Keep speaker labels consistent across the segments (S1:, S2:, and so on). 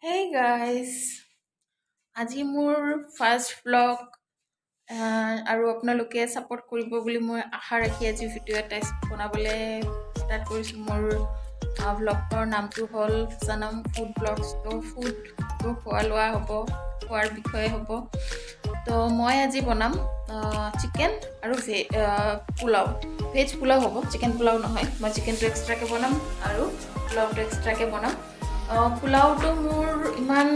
S1: Hey guys, আজি মোৰ first blog আৰু আপোনালোকে ছাপোৰ্ট কৰিব বুলি মই আশা ৰাখি আজি ভিডিঅ' এটা বনাবলৈ ষ্টাৰ্ট কৰিছোঁ। মোৰ ব্লগৰ নামটো হ'ল সনম ফুড ব্লগছ। তো ফুডটো খোৱা লোৱা হ'ব, খোৱাৰ বিষয়ে হ'ব। তো মই আজি বনাম চিকেন আৰু পোলাও। ভেজ পোলাও হ'ব, চিকেন পোলাও নহয়। মই চিকেনটো এক্সট্ৰাকৈ বনাম আৰু পোলাওটো এক্সট্ৰাকৈ বনাম। পোলাওটো মোৰ ইমান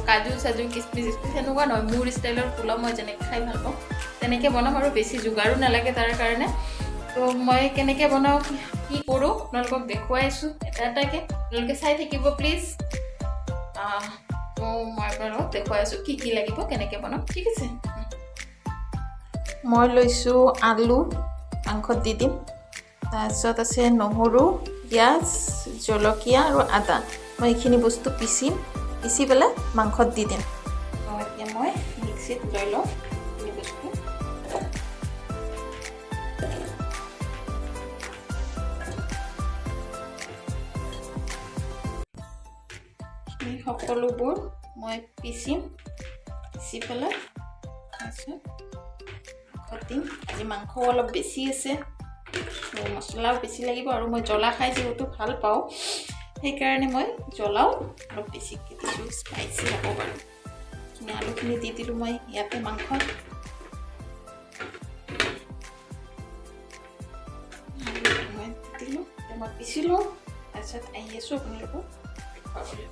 S1: কাজু চাজু কিচমিচ সেনেকুৱা নহয়। মোৰ ষ্টাইলৰ পোলাও মই যেনেকৈ খাই ভাল পাওঁ তেনেকৈ বনাম আৰু বেছি যোগাৰো নালাগে তাৰ কাৰণে। তো মই কেনেকৈ বনাওঁ, কি কৰোঁ আপোনালোকক দেখুৱাইছোঁ এটা এটাকৈ। আপোনালোকে চাই থাকিব প্লিজ। তো মই আপোনালোকক দেখুৱাই আছোঁ কি লাগিব, কেনেকৈ বনাম, ঠিক আছে। মই লৈছোঁ আলু, মাংসত দি দিম। তাৰপিছত আছে নহৰু, পিঁয়াজ, জলকীয়া আৰু আদা। মই এইখিনি বস্তু পিচি পেলাই মাংসত দি দিম। এতিয়া মই মিক্সিত লৈ লওঁ এইখিনি বস্তু। এই সকলোবোৰ মই পিচি পেলাই তাৰপিছত মাংসত দিম। আজি মাংসও অলপ বেছি আছে, মছলাও বেছি লাগিব আৰু মই জ্বলা খাই যিহেতু ভাল পাওঁ সেইকাৰণে মই জ্বলাও অলপ বেছিকৈ দিছোঁ, স্পাইচি হ'ব বাৰু। আলুখিনি দি দিলোঁ মই ইয়াতে মাংসত। মই দিলোঁ, মই পিচিলোঁ, তাৰপিছত আহি আছোঁ আপোনালোকক দেখুৱাবলৈ।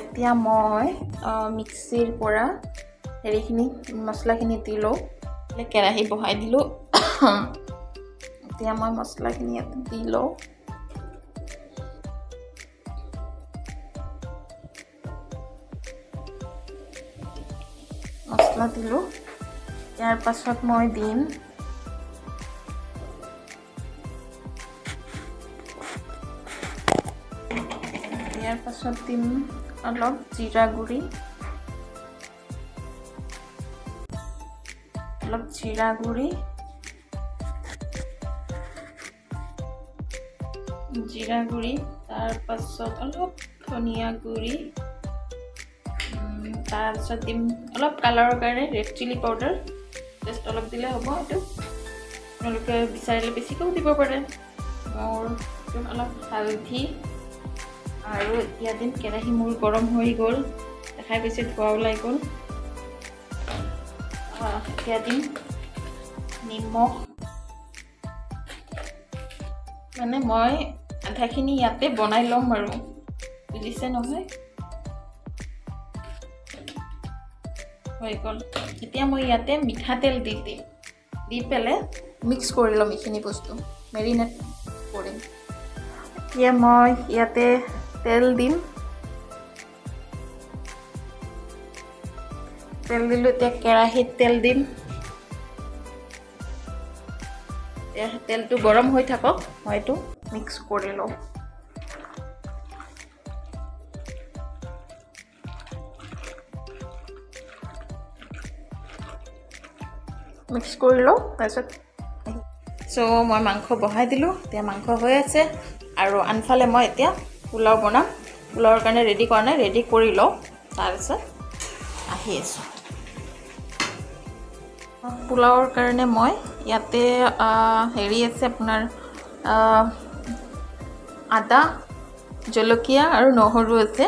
S1: এতিয়া মই মিক্সিৰ পৰা হেৰিখিনি মছলাখিনি দি লওঁ। কেৰাহী বহাই দিলোঁ। এতিয়া মই মছলাখিনি ইয়াতে দি লওঁ। মছলা দিলোঁ, ইয়াৰ পাছত মই দিম অলপ জিৰা গুড়ি, তাৰ পাছত অলপ ধনিয়া গুড়ি, তাৰপিছত দিম অলপ কালাৰৰ কাৰণে ৰেড চিলি পাউডাৰ, জাষ্ট অলপ দিলে হ'ব। এইটো আপোনালোকে বিচাৰিলে বেছিকৈও দিব পাৰে। মোৰ অলপ হালধি আৰু এতিয়া দিম, কেৰাহী মোৰ গৰম হৈ গ'ল, দেখাই পাইছে ধোঁৱা ওলাই গ'ল। এতিয়া দিম নিমখ। মানে মই আধাখিনি ইয়াতে বনাই ল'ম আৰু, বুজিছে নহয়? হৈ গ'ল। এতিয়া মই ইয়াতে মিঠাতেল দি পেলাই মিক্স কৰি ল'ম এইখিনি বস্তু, মেৰিনেট কৰিম। এতিয়া মই ইয়াতে তেল দিম। দিলোঁ, এতিয়া কেৰাহীত তেল দিম। তেলটো গৰম হৈ থাকক, মই এইটো মিক্স কৰি লওঁ। মিক্স কৰি লওঁ তাৰপিছত মই মাংস বহাই দিলোঁ। এতিয়া মাংস হৈ আছে আৰু আনফালে মই এতিয়া পোলাও বনাম। পোলাওৰ কাৰণে ৰেডি কৰা নাই, ৰেডি কৰি লওঁ, তাৰপিছত আহি আছোঁ। পোলাওৰ কাৰণে মই ইয়াতে হেৰি আছে আপোনাৰ আদা, জলকীয়া আৰু নহৰু আছে।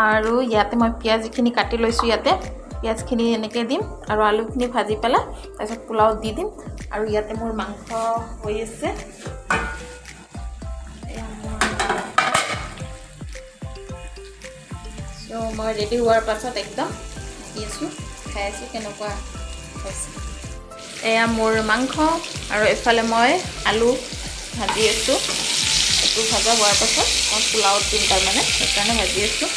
S1: আৰু ইয়াতে মই পিঁয়াজখিনি কাটি লৈছোঁ। ইয়াতে পিঁয়াজখিনি এনেকৈ দিম আৰু আলুখিনি ভাজি পেলাই তাৰপিছত পোলাও দি দিম। আৰু ইয়াতে মোৰ মাংস হৈ আছে। মই ৰেডি হোৱাৰ পাছত একদম দি আছোঁ, খাই আছোঁ কেনেকুৱা হৈছে। এয়া মোৰ মাংস আৰু এফালে মই আলু ভাজি আছোঁ। এইটো ভজা হোৱাৰ পাছত মই পোলাওত দিম, তাৰমানে সেইকাৰণে ভাজি আছোঁ।